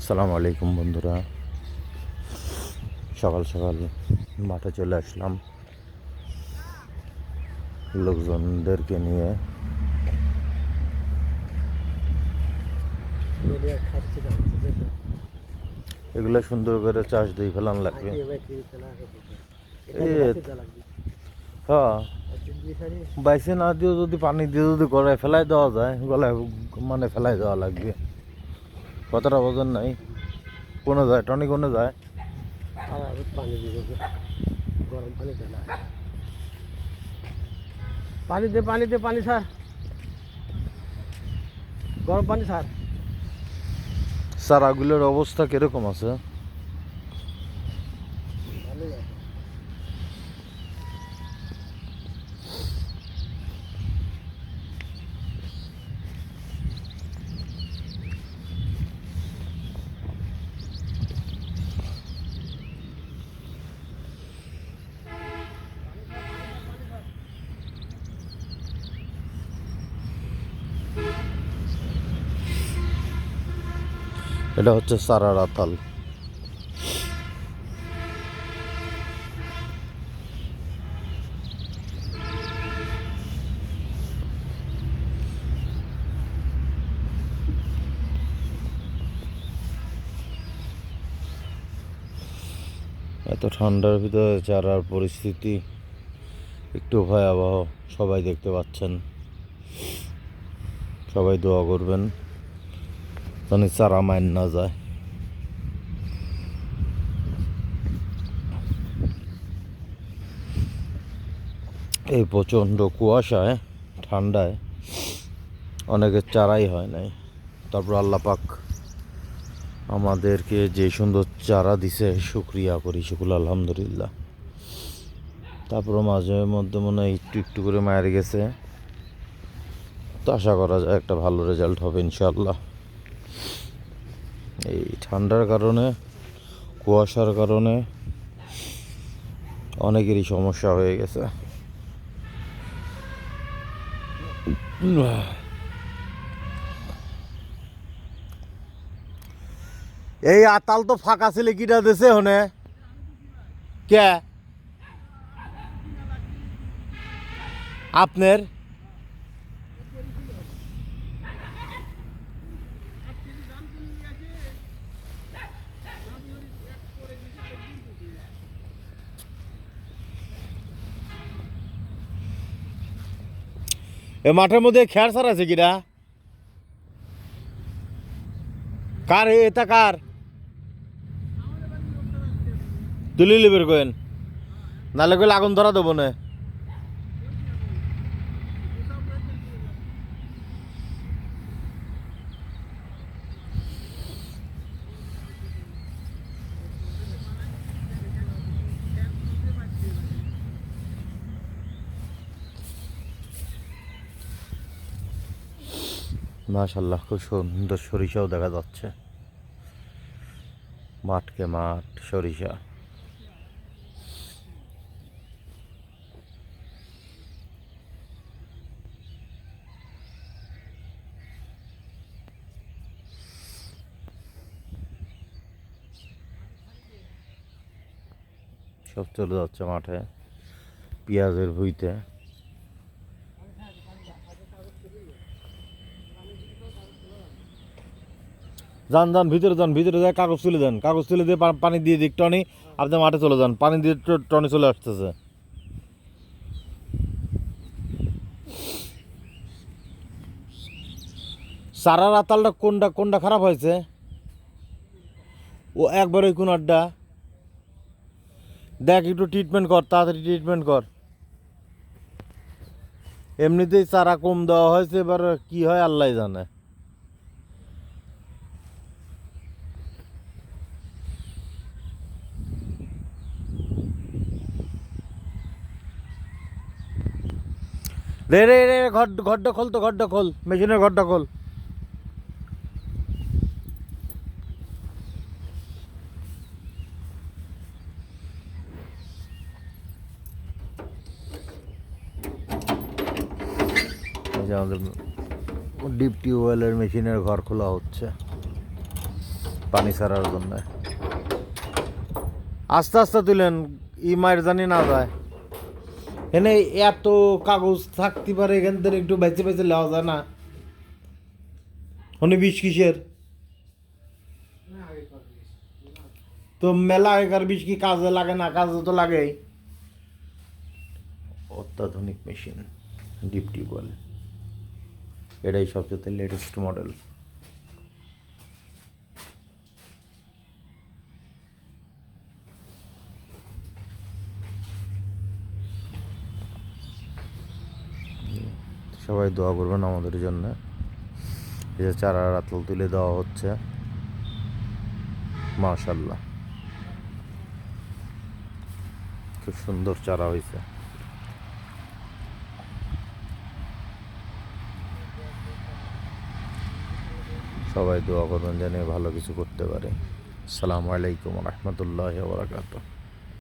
আসসালামু আলাইকুম বন্ধুরা, সকাল সকাল মাঠে চলে আসলাম লোকজনদেরকে নিয়ে। এগুলো সুন্দর করে চাষ দিয়ে ফেলান লাগবে। হ্যাঁ, বাইসে না দিয়েও যদি পানি দিয়ে যদি গলায় ফেলাই দেওয়া যায়, গলায় মানে ফেলাই দেওয়া লাগবে। কতটা ওজন নাই, কোনো যায় টনি কোনো যায়। পানি দিয়ে গরম পানি দেনা পানি স্যার, গরম পানি স্যার। চারাগুলোর অবস্থা কিরকম আছে? এটা হচ্ছে চারার আতাল। এত ঠান্ডার ভিতরে চারার পরিস্থিতি একটু ভয়াবহ, সবাই দেখতে পাচ্ছেন। সবাই দোয়া করবেন যেন চারা মাইন না যায়। এই প্রচণ্ড কুয়াশায় ঠান্ডায় অনেকের চারাই হয় নাই। তারপর আল্লাহ পাক আমাদেরকে যে সুন্দর চারা দিছে, শুকরিয়া করি, শুকুর আলহামদুলিল্লাহ। তারপর মাঝে মধ্যে মনে হয় একটু একটু করে মায়ের গেছে, তো আশা করা যায় একটা ভালো রেজাল্ট হবে ইনশাআল্লাহ। এই ঠান্ডার কারণে, কুয়াশার কারণে অনেকেরই সমস্যা হয়ে গেছে। এই আতাল তো ফাঁকা ছিল, কিটা দিছে হনে কে আপনার? এ মাঠের মধ্যে খেয়ার সার আছে কিরা? কার এটা কার? তুলি লিবের কেন, নালে কইলে আগুন ধরা দেবো না। মাশাআল্লাহ, খুব সুন্দর সরিষাও দেখা যাচ্ছে। মাঠকে মাঠ সরিষা। সব চলে যাচ্ছে মাঠে, পেঁয়াজের ভুঁইতে। যান যান ভিতরে যান, ভিতরে যায় কাগজ তুলে দেন, কাগজ তুলে দিয়ে পানি দিয়ে দিক টনি। আপনি মাঠে চলে যান, পানি দিয়ে টনি চলে আসতেছে। চারার আতালটা কোনটা কোনটা খারাপ হয়েছে? ও একবার ওই কোন আড্ডা দেখ, একটু ট্রিটমেন্ট কর, তাড়াতাড়ি ট্রিটমেন্ট কর। এমনিতেই চারা কম দেওয়া হয়েছে, এবার কি হয় আল্লাহ জানে। রে রে রে, ঘরটা খোল, তো ঘরটা খোল, মেশিনের ঘরটা খোল। আমাদের ডিপ টিউবওয়েলের মেশিনের ঘর খোলা হচ্ছে। পানি ছাড়ার জন্য। আস্তে আস্তে তুলেন, ই মায়ের জানি না যায়। এনে এত কাগজ থাকতে পারে, এখান থেকে একটু বেঁচে বেঁচে নেওয়া যায় না? উনি বিষ কিসের? তো মেলা আগেকার বিষ কি কাজে লাগে না? কাজে তো লাগেই। অত্যাধুনিক মেশিন, ডিপ টিউবওয়েল, এটাই সবচেয়ে লেটেস্ট মডেল। সবাই দোয়া করবেন আমাদের জন্য। এই যে চারা রাতল তুলে দেওয়া হচ্ছে, মাশাআল্লাহ খুব সুন্দর চারা হয়েছে। সবাই দোয়া করবেন যেন ভালো কিছু করতে পারে। আসসালামু আলাইকুম ওয়া রাহমাতুল্লাহি ওয়া বারাকাতুহু।